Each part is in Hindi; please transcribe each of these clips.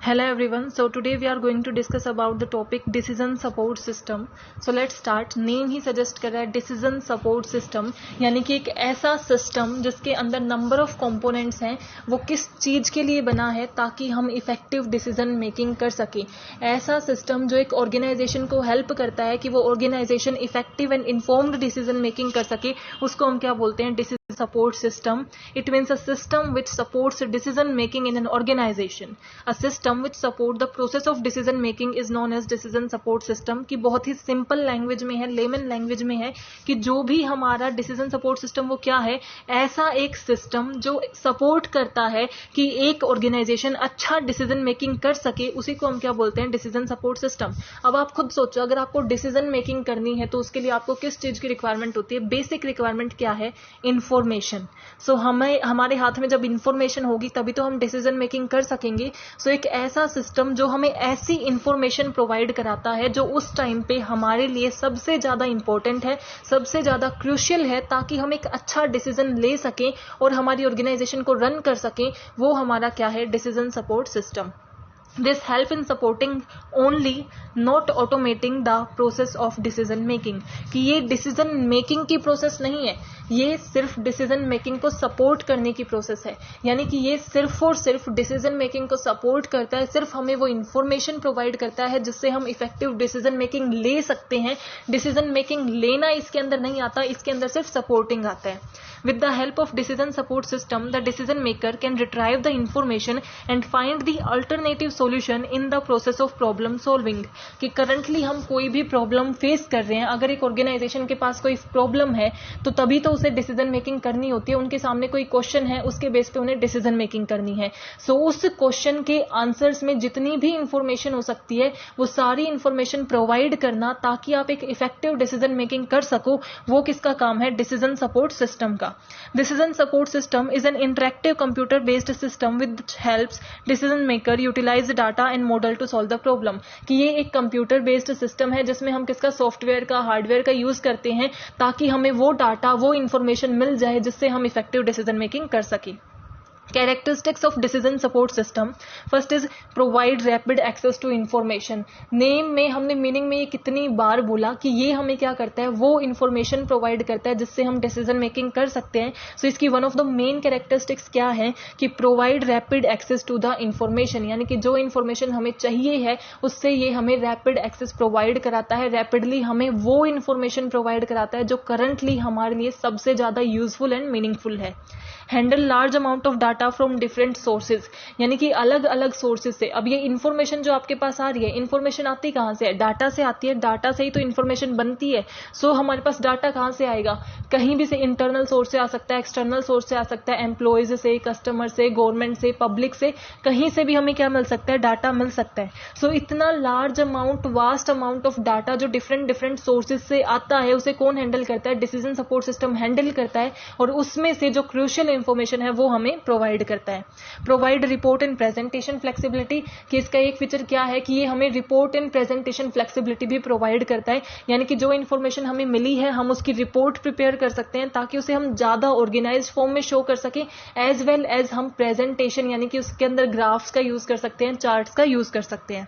Hello everyone. So today we are going to discuss about the topic decision support system. So let's start. Name he suggest कर रहा है decision support system, यानी कि एक ऐसा सिस्टम जिसके अंदर नंबर ऑफ कंपोनेंट्स हैं, वो किस चीज के लिए बना है ताकि हम इफेक्टिव डिसीजन मेकिंग कर सके। ऐसा सिस्टम जो एक ऑर्गेनाइजेशन को हेल्प करता है कि वो organisation effective and informed decision making कर सके, उसको हम क्या बोलते हैं? Decision support system. It means a system which supports decision making in an organization. A system which support the process of decision making is known as decision support system. कि बहुत ही सिंपल लैंग्वेज में है, लेमन लैंग्वेज में है कि जो भी हमारा डिसीजन सपोर्ट सिस्टम वो क्या है? ऐसा एक सिस्टम जो सपोर्ट करता है कि एक ऑर्गेनाइजेशन अच्छा डिसीजन मेकिंग कर सके, उसी को हम क्या बोलते हैं? Decision support system. अब आप खुद सोचो, अगर आपको डिसीजन मेकिंग करनी है तो उसके लिए आपको किस चीज की रिक्वायरमेंट होती है? बेसिक रिक्वायरमेंट क्या है? इंफॉर्मेशन। सो हमारे हाथ में जब इंफॉर्मेशन होगी तभी तो हम डिसीजन मेकिंग कर सकेंगे। सो एक ऐसा सिस्टम जो हमें ऐसी इंफॉर्मेशन प्रोवाइड कराता है जो उस टाइम पे हमारे लिए सबसे ज्यादा इंपॉर्टेंट है, सबसे ज्यादा क्रूशियल है, ताकि हम एक अच्छा डिसीजन ले सकें और हमारी ऑर्गेनाइजेशन को रन कर सकें, वो हमारा क्या है? Decision support system. This help in supporting only, not automating the process of decision making. कि ये डिसीजन मेकिंग की प्रोसेस नहीं है, ये सिर्फ डिसीजन मेकिंग को सपोर्ट करने की प्रोसेस है। यानी कि ये सिर्फ और सिर्फ डिसीजन मेकिंग को सपोर्ट करता है, सिर्फ हमें वो इंफॉर्मेशन प्रोवाइड करता है जिससे हम इफेक्टिव डिसीजन मेकिंग ले सकते हैं। डिसीजन मेकिंग लेना इसके अंदर नहीं आता, इसके अंदर सिर्फ सपोर्टिंग आता है। With the help of decision support system, the decision maker can retrieve the information and find the alternative solution in the process of problem solving. कि करंटली हम कोई भी प्रॉब्लम फेस कर रहे हैं, अगर एक ऑर्गेनाइजेशन के पास कोई प्रॉब्लम है तो तभी तो उसे डिसीजन मेकिंग करनी होती है। उनके सामने कोई क्वेश्चन है, उसके बेस पे उन्हें डिसीजन मेकिंग करनी है। सो उस क्वेश्चन के आंसर्स में जितनी भी इंफॉर्मेशन हो सकती है वो सारी इंफॉर्मेशन प्रोवाइड करना ताकि आप एक इफेक्टिव डिसीजन मेकिंग कर सको, वो किसका काम है? डिसीजन सपोर्ट सिस्टम का। Decision support system is an interactive computer-based system which helps decision maker utilize data and model to solve the problem. कि ये एक कंप्यूटर बेस्ड सिस्टम है जिसमें हम किसका? सॉफ्टवेयर का, हार्डवेयर का यूज करते हैं ताकि हमें वो डाटा, वो इंफॉर्मेशन मिल जाए जिससे हम इफेक्टिव डिसीजन मेकिंग कर सकें। Characteristics of decision support system. First is provide rapid access to information. Name में हमने मीनिंग में ये कितनी बार बोला कि ये हमें क्या करता है? वो इंफॉर्मेशन प्रोवाइड करता है जिससे हम डिसीजन मेकिंग कर सकते हैं। सो इसकी one of the main characteristics क्या है? कि provide rapid access to the information, यानी कि जो इंफॉर्मेशन हमें चाहिए है उससे ये हमें रैपिड एक्सेस प्रोवाइड कराता है, रैपिडली हमें वो इंफॉर्मेशन प्रोवाइड कराता है जो करंटली हमारे लिए सबसे ज्यादा यूजफुल एंड मीनिंगफुल है। Handle large amount of data from different sources, यानी कि अलग अलग सोर्सेज से। अब ये इन्फॉर्मेशन जो आपके पास आ रही है, इन्फॉर्मेशन आती कहाँ से है? डाटा से आती है, डाटा से ही तो इन्फॉर्मेशन बनती है। सो हमारे पास डाटा कहाँ से आएगा? कहीं भी से, इंटरनल सोर्स से आ सकता है, एक्सटर्नल सोर्स से आ सकता है, एम्प्लॉयज से, कस्टमर से, गवर्नमेंट से, पब्लिक से, कहीं से भी हमें क्या मिल सकता है? डाटा मिल सकता है। सो इतना large amount, vast amount of data जो डिफरेंट डिफरेंट सोर्सेज से आता है, उसे कौन हैंडल करता है? डिसीजन सपोर्ट सिस्टम हैंडल करता है, और उसमें से जो क्रूशियल इंफॉर्मेशन है वो हमें प्रोवाइड करता है। Provide report and presentation flexibility, कि इसका एक फीचर क्या है कि ये हमें रिपोर्ट एंड प्रेजेंटेशन फ्लेक्सिबिलिटी भी प्रोवाइड करता है, यानी कि जो इंफॉर्मेशन हमें मिली है हम उसकी रिपोर्ट प्रिपेयर कर सकते हैं ताकि उसे हम ज्यादा ऑर्गेनाइज्ड फॉर्म में शो कर सकें, एज वेल एज हम प्रेजेंटेशन, यानी कि उसके अंदर ग्राफ्स का यूज कर सकते हैं, चार्ट्स का यूज कर सकते हैं।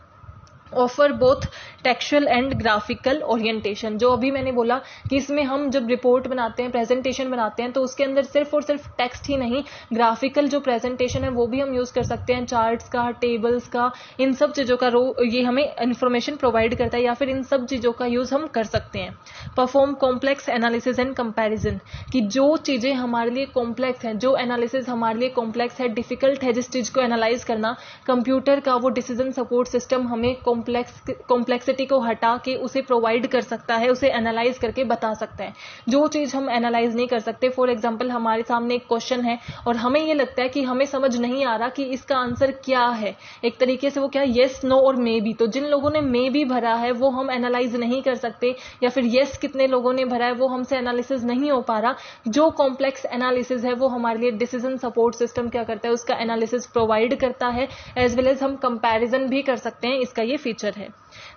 Offer both textual and graphical orientation, जो अभी मैंने बोला कि इसमें हम जब रिपोर्ट बनाते हैं, प्रेजेंटेशन बनाते हैं, तो उसके अंदर सिर्फ और सिर्फ टेक्स्ट ही नहीं, ग्राफिकल जो प्रेजेंटेशन है वो भी हम यूज कर सकते हैं, चार्ट्स का, टेबल्स का, इन सब चीजों का ये हमें इंफॉर्मेशन प्रोवाइड करता है, या फिर इन सब चीजों का यूज हम कर सकते हैं। Perform complex analysis and comparison, कि जो चीजें हमारे लिए कॉम्प्लेक्स हैं, जो एनालिसिस हमारे लिए कॉम्प्लेक्स है, डिफिकल्ट है जिस चीज को एनालाइज करना, कंप्यूटर का वो डिसीजन सपोर्ट सिस्टम हमें कॉम्प्लेक्सिटी को हटा के उसे प्रोवाइड कर सकता है, उसे एनालाइज करके बता सकता है। जो चीज हम एनालाइज नहीं कर सकते, फॉर एग्जांपल हमारे सामने एक क्वेश्चन है और हमें ये लगता है कि हमें समझ नहीं आ रहा कि इसका आंसर क्या है, एक तरीके से वो क्या, येस, नो और मे बी। तो जिन लोगों ने मे बी भरा है वो हम एनालाइज नहीं कर सकते, या फिर येस कितने लोगों ने भरा है वो हमसे एनालिसिस नहीं हो पा रहा। जो कॉम्प्लेक्स एनालिसिस है वो हमारे लिए डिसीजन सपोर्ट सिस्टम क्या करता है? उसका एनालिसिस प्रोवाइड करता है, एज वेल एज हम कंपैरिजन भी कर सकते हैं, इसका ये फीचर है।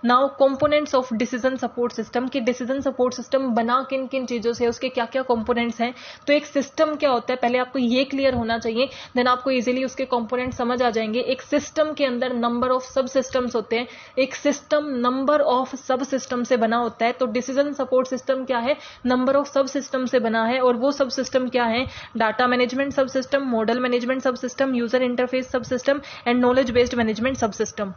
Now components of decision support system, कि डिसीजन सपोर्ट सिस्टम बना किन किन चीजों से, उसके क्या क्या कंपोनेंट्स हैं। तो एक सिस्टम क्या होता है पहले आपको ये क्लियर होना चाहिए, देन आपको इजीली उसके कंपोनेंट समझ आ जाएंगे। एक सिस्टम के अंदर नंबर ऑफ सब सिस्टम्स होते हैं, एक सिस्टम नंबर ऑफ सब सिस्टम से बना होता है। तो डिसीजन सपोर्ट सिस्टम क्या है, नंबर ऑफ सब सिस्टम से बना है। और वो सब सिस्टम क्या है, data management sub system, model management sub system, user interface sub system and knowledge based management sub system.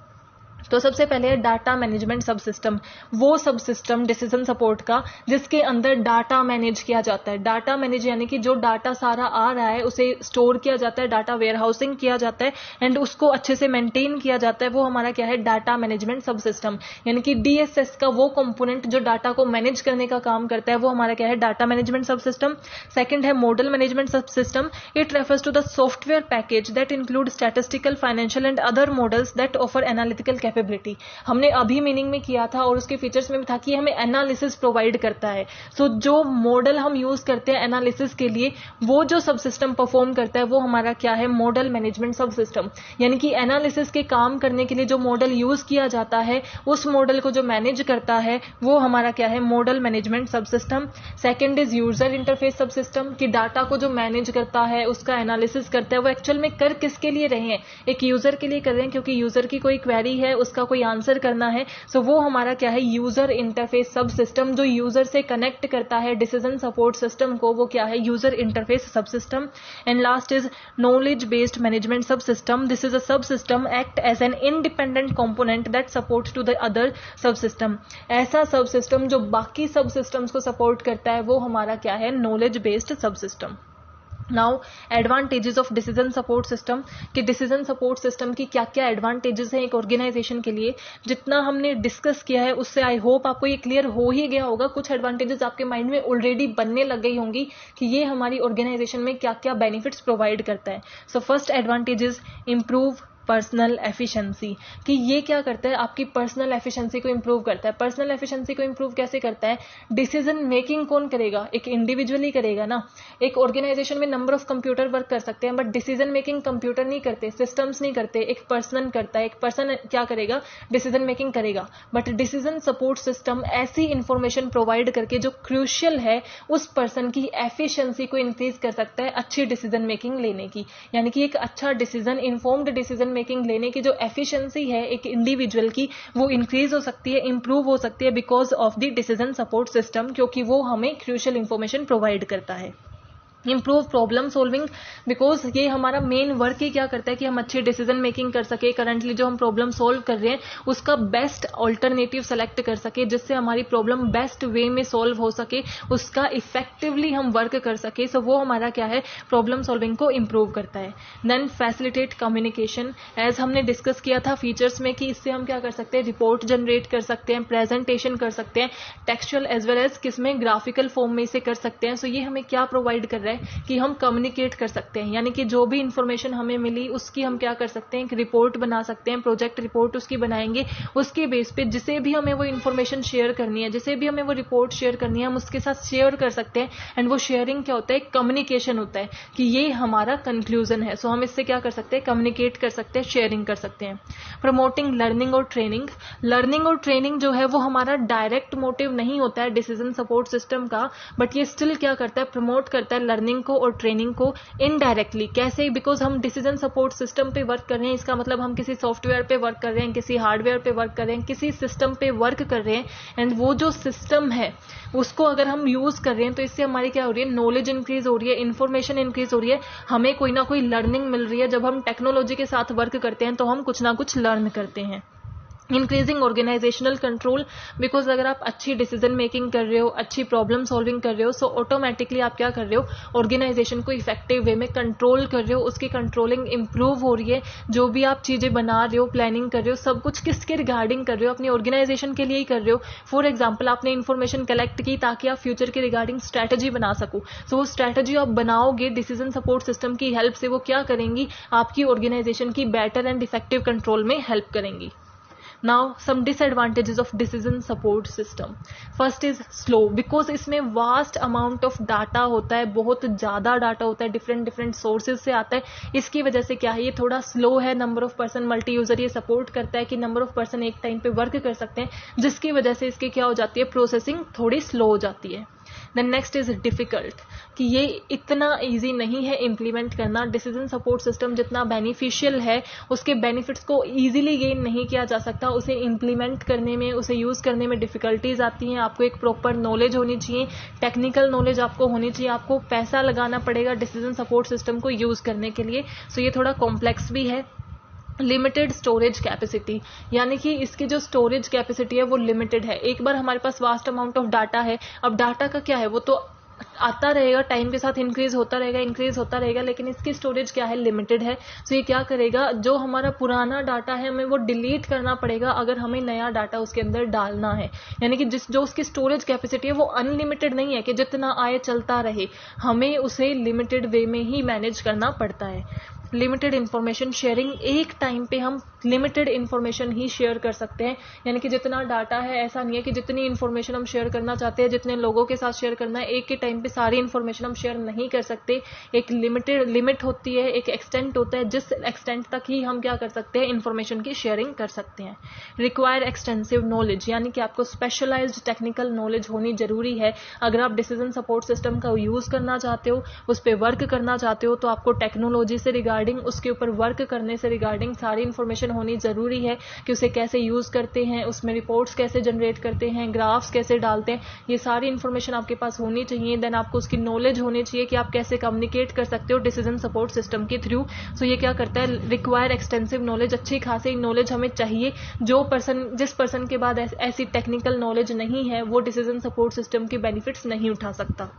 तो सबसे पहले है डाटा मैनेजमेंट सब सिस्टम, वो सब सिस्टम डिसीजन सपोर्ट का जिसके अंदर डाटा मैनेज किया जाता है। डाटा मैनेज यानी कि जो डाटा सारा आ रहा है उसे स्टोर किया जाता है, डाटा वेयर हाउसिंग किया जाता है एंड उसको अच्छे से मेंटेन किया जाता है, वो हमारा क्या है, डाटा मैनेजमेंट सब सिस्टम। यानी कि डीएसएस का वो कंपोनेंट जो डाटा को मैनेज करने का काम करता है वो हमारा क्या है, data management sub system. Second है model management sub system, it refers to the software package that include statistical, financial and other models that offer analytical capability. हमने अभी मीनिंग में किया था और उसके फीचर्स में भी था कि हमें एनालिसिस प्रोवाइड करता है। सो जो मॉडल हम यूज करते हैं एनालिसिस के लिए, वो जो सब सिस्टम परफॉर्म करता है वो हमारा क्या है, मॉडल मैनेजमेंट सब सिस्टम। यानी कि एनालिसिस के काम करने के लिए जो मॉडल यूज किया जाता है उस मॉडल को जो मैनेज करता है वो हमारा क्या है, model management sub system. Second is user interface sub system, कि डाटा को जो मैनेज करता है उसका एनालिसिस करता है वो एक्चुअल में कर किसके लिए रहे हैं, एक यूजर के लिए कर रहे हैं क्योंकि यूजर की कोई क्वेरी है उसका कोई आंसर करना है। सो वो हमारा क्या है, यूजर इंटरफेस सब सिस्टम, जो यूजर से कनेक्ट करता है डिसीजन सपोर्ट सिस्टम को, वो क्या है, user interface sub system. And last is knowledge based management sub system, this is a sub system act as an independent component that supports to the other sub system. ऐसा सब सिस्टम जो बाकी सब सिस्टम्स को सपोर्ट करता है वो हमारा क्या है, नॉलेज बेस्ड सब system. Now advantages of decision support system, कि डिसीजन सपोर्ट सिस्टम की क्या क्या एडवांटेजेस हैं एक ऑर्गेनाइजेशन के लिए। जितना हमने डिस्कस किया है उससे आई होप आपको ये क्लियर हो ही गया होगा, कुछ एडवांटेजेस आपके माइंड में ऑलरेडी बनने लग गई होंगी कि ये हमारी ऑर्गेनाइजेशन में क्या क्या बेनिफिट्स प्रोवाइड करता है। So first advantages, improve personal efficiency, कि ये क्या करता है, आपकी पर्सनल एफिशिएंसी को इंप्रूव करता है। पर्सनल एफिशिएंसी को इंप्रूव कैसे करता है, डिसीजन मेकिंग कौन करेगा, एक इंडिविजुअली करेगा ना। एक ऑर्गेनाइजेशन में नंबर ऑफ कंप्यूटर वर्क कर सकते हैं बट डिसीजन मेकिंग कंप्यूटर नहीं करते, सिस्टम्स नहीं करते, एक पर्सन करता है। एक पर्सन क्या करेगा, डिसीजन मेकिंग करेगा। बट डिसीजन सपोर्ट सिस्टम ऐसी इंफॉर्मेशन प्रोवाइड करके जो क्रूशियल है उस पर्सन की एफिशिएंसी को इंक्रीज कर सकता है अच्छी डिसीजन मेकिंग लेने की। यानी कि एक अच्छा डिसीजन, इन्फॉर्म्ड डिसीजन मेकिंग लेने की जो एफिशिएंसी है एक इंडिविजुअल की, वो इंक्रीज हो सकती है, इंप्रूव हो सकती है because of the decision support system, क्योंकि वो हमें क्रूशियल इंफॉर्मेशन प्रोवाइड करता है। इंप्रूव प्रॉब्लम सोल्विंग, बिकॉज ये हमारा मेन वर्क ही क्या करता है कि हम अच्छी डिसीजन मेकिंग कर सके, करंटली जो हम प्रॉब्लम सोल्व कर रहे हैं उसका बेस्ट ऑल्टरनेटिव सेलेक्ट कर सके जिससे हमारी प्रॉब्लम बेस्ट वे में सोल्व हो सके, उसका इफेक्टिवली हम वर्क कर सके। सो वो हमारा क्या है, प्रॉब्लम सॉल्विंग को इंप्रूव करता है। देन फैसिलिटेट कम्युनिकेशन, एज हमने डिस्कस किया था फीचर्स में कि इससे हम क्या कर सकते हैं, रिपोर्ट जनरेट कर सकते हैं, प्रेजेंटेशन कर सकते हैं, टेक्सचुअल एज वेल एज किसमें, ग्राफिकल फॉर्म में इसे कर सकते हैं। सो ये हमें क्या प्रोवाइड कर रहा है कि हम कम्युनिकेट कर सकते हैं, यानी कि जो भी इंफॉर्मेशन हमें मिली उसकी हम क्या कर सकते हैं, एक रिपोर्ट बना सकते हैं, प्रोजेक्ट रिपोर्ट उसकी बनाएंगे। उसके बेस पे जिसे भी हमें वो इंफॉर्मेशन शेयर करनी है, जिसे भी हमें वो रिपोर्ट शेयर करनी है, हम उसके साथ शेयर कर सकते हैं। एंड वो शेयरिंग क्या होता है, कम्युनिकेशन होता है कि ये हमारा कंक्लूजन है। सो हम इससे क्या कर सकते हैं, कम्युनिकेट कर सकते हैं, शेयरिंग कर सकते हैं। प्रमोटिंग लर्निंग और ट्रेनिंग, लर्निंग और ट्रेनिंग जो है वो हमारा डायरेक्ट मोटिव नहीं होता है डिसीजन सपोर्ट सिस्टम का, बट ये स्टिल क्या करता है, प्रमोट करता है लर्निंग को और ट्रेनिंग को इनडायरेक्टली। कैसे, बिकॉज हम डिसीजन सपोर्ट सिस्टम पे वर्क कर रहे हैं, इसका मतलब हम किसी सॉफ्टवेयर पे वर्क कर रहे हैं, किसी हार्डवेयर पे वर्क कर रहे हैं, किसी सिस्टम पे वर्क कर रहे हैं। एंड वो जो सिस्टम है उसको अगर हम यूज कर रहे हैं तो इससे हमारी क्या हो रही है, नॉलेज इंक्रीज हो रही है, इन्फॉर्मेशन इंक्रीज हो रही है, हमें कोई ना कोई लर्निंग मिल रही है। जब हम टेक्नोलॉजी के साथ वर्क करते हैं तो हम कुछ ना कुछ लर्न करते हैं। इंक्रीजिंग ऑर्गेनाइजेशनल कंट्रोल, बिकॉज अगर आप अच्छी डिसीजन मेकिंग कर रहे हो, अच्छी प्रॉब्लम सॉल्विंग कर रहे हो, सो ऑटोमेटिकली आप क्या कर रहे हो, ऑर्गेनाइजेशन को इफेक्टिव वे में कंट्रोल कर रहे हो, उसकी कंट्रोलिंग इंप्रूव हो रही है। जो भी आप चीजें बना रहे हो, प्लानिंग कर रहे हो, सब कुछ किसके रिगार्डिंग कर रहे हो, अपनी ऑर्गेनाइजेशन के लिए ही कर रहे हो। फॉर एग्जाम्पल आपने इन्फॉर्मेशन कलेक्ट की ताकि आप फ्यूचर के रिगार्डिंग स्ट्रैटेजी बना सको। सो वो स्ट्रैटेजी आप बनाओगे डिसीजन सपोर्ट सिस्टम की हेल्प से, वो क्या करेंगी, आपकी ऑर्गेनाइजेशन की बेटर एंड इफेक्टिव कंट्रोल में हेल्प करेंगी। Now some disadvantages of decision support system. First is slow, because इसमें वास्ट अमाउंट ऑफ डाटा होता है, बहुत ज़्यादा डाटा होता है, डिफरेंट सोर्सेज से आता है. इसकी वजह से क्या है, ये थोड़ा स्लो है. Number of person multi user ये सपोर्ट करता है कि नंबर ऑफ पर्सन एक टाइम पे वर्क कर सकते हैं, जिसकी वजह से इसकी क्या हो जाती है, प्रोसेसिंग थोड़ी स्लो हो जाती है. देन नेक्स्ट इज डिफिकल्ट, कि ये इतना इजी नहीं है इम्प्लीमेंट करना. डिसीजन सपोर्ट सिस्टम जितना बेनिफिशियल है, उसके बेनिफिट्स को इजीली गेन नहीं किया जा सकता. उसे इम्प्लीमेंट करने में, उसे यूज करने में डिफिकल्टीज आती हैं. आपको एक प्रॉपर नॉलेज होनी चाहिए, टेक्निकल नॉलेज आपको होनी चाहिए. आपको पैसा लगाना पड़ेगा डिसीजन सपोर्ट सिस्टम को यूज करने के लिए. सो ये थोड़ा कॉम्प्लेक्स भी है. लिमिटेड स्टोरेज कैपेसिटी, यानी कि इसकी जो स्टोरेज कैपेसिटी है वो लिमिटेड है. एक बार हमारे पास वास्ट अमाउंट ऑफ डाटा है, अब डाटा का क्या है, वो तो आता रहेगा, टाइम के साथ इंक्रीज होता रहेगा, लेकिन इसकी स्टोरेज क्या है, लिमिटेड है. सो ये क्या करेगा, जो हमारा पुराना डाटा है हमें वो डिलीट करना पड़ेगा अगर हमें नया डाटा उसके अंदर डालना है. यानी कि जो उसकी स्टोरेज कैपेसिटी है वो अनलिमिटेड नहीं है कि जितना आए चलता रहे, हमें उसे लिमिटेड वे में ही मैनेज करना पड़ता है. लिमिटेड इन्फॉर्मेशन शेयरिंग, एक टाइम पे हम लिमिटेड इन्फॉर्मेशन ही शेयर कर सकते हैं. यानी कि जितना डाटा है, ऐसा नहीं है कि जितनी इन्फॉर्मेशन हम शेयर करना चाहते हैं, जितने लोगों के साथ शेयर करना है, एक के टाइम पे सारी इन्फॉर्मेशन हम शेयर नहीं कर सकते. एक लिमिट होती है, एक एक्सटेंट होता है, जिस एक्सटेंट तक ही हम क्या कर सकते हैं, इन्फॉर्मेशन की शेयरिंग कर सकते हैं. रिक्वायर एक्सटेंसिव नॉलेज, यानी कि आपको स्पेशलाइज्ड टेक्निकल नॉलेज होनी जरूरी है. अगर आप डिसीजन सपोर्ट सिस्टम का यूज करना चाहते हो, उस पर वर्क करना चाहते हो, तो आपको टेक्नोलॉजी से रिगार्डिंग, उसके ऊपर वर्क करने से रिगार्डिंग सारी इन्फॉर्मेशन होनी जरूरी है कि उसे कैसे यूज करते हैं, उसमें रिपोर्ट्स कैसे जनरेट करते हैं, ग्राफ्स कैसे डालते हैं, ये सारी इन्फॉर्मेशन आपके पास होनी चाहिए. देन आपको उसकी नॉलेज होनी चाहिए कि आप कैसे कम्युनिकेट कर सकते हो डिसीजन सपोर्ट सिस्टम के थ्रू. सो ये क्या करता है, रिक्वायर एक्सटेंसिव नॉलेज, अच्छी खासी नॉलेज हमें चाहिए. जिस पर्सन के बाद ऐसी टेक्निकल नॉलेज नहीं है, वो डिसीजन सपोर्ट सिस्टम के बेनिफिट्स नहीं उठा सकता.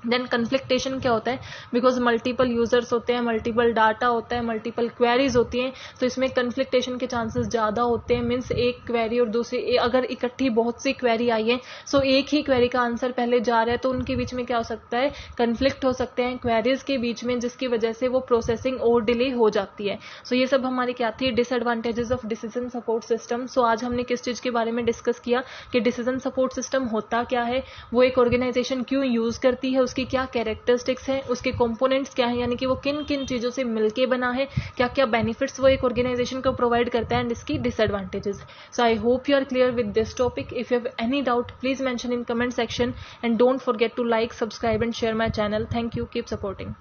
देन कन्फ्लिक्टेशन क्या होता है, बिकॉज मल्टीपल यूजर्स होते हैं, मल्टीपल डाटा होता है, मल्टीपल क्वेरीज होती हैं, तो इसमें कन्फ्लिक्टेशन के चांसेस ज़्यादा होते हैं. मीन्स एक क्वेरी और दूसरी, अगर इकट्ठी बहुत सी क्वेरी आई है, सो एक ही क्वेरी का आंसर पहले जा रहा है, तो उनके बीच में क्या हो सकता है, कन्फ्लिक्ट हो सकते हैं क्वेरीज के बीच में, जिसकी वजह से वो प्रोसेसिंग और डिले हो जाती है. सो ये सब हमारी क्या थी, disadvantages of decision support system. So आज हमने किस चीज़ के बारे में डिस्कस किया कि डिसीजन सपोर्ट सिस्टम होता क्या है, वो एक ऑर्गेनाइजेशन क्यों यूज करती है, उसकी क्या कैरेक्टरिस्टिक्स हैं, उसके कंपोनेंट्स क्या हैं, यानी कि वो किन किन चीजों से मिलके बना है, क्या क्या बेनिफिट्स वो एक ऑर्गेनाइजेशन को प्रोवाइड करता है, एंड इसकी disadvantages. So I hope you are clear with this topic. If you have any doubt, please mention in comment section, and don't forget to like, subscribe and share my channel. Thank you. Keep supporting.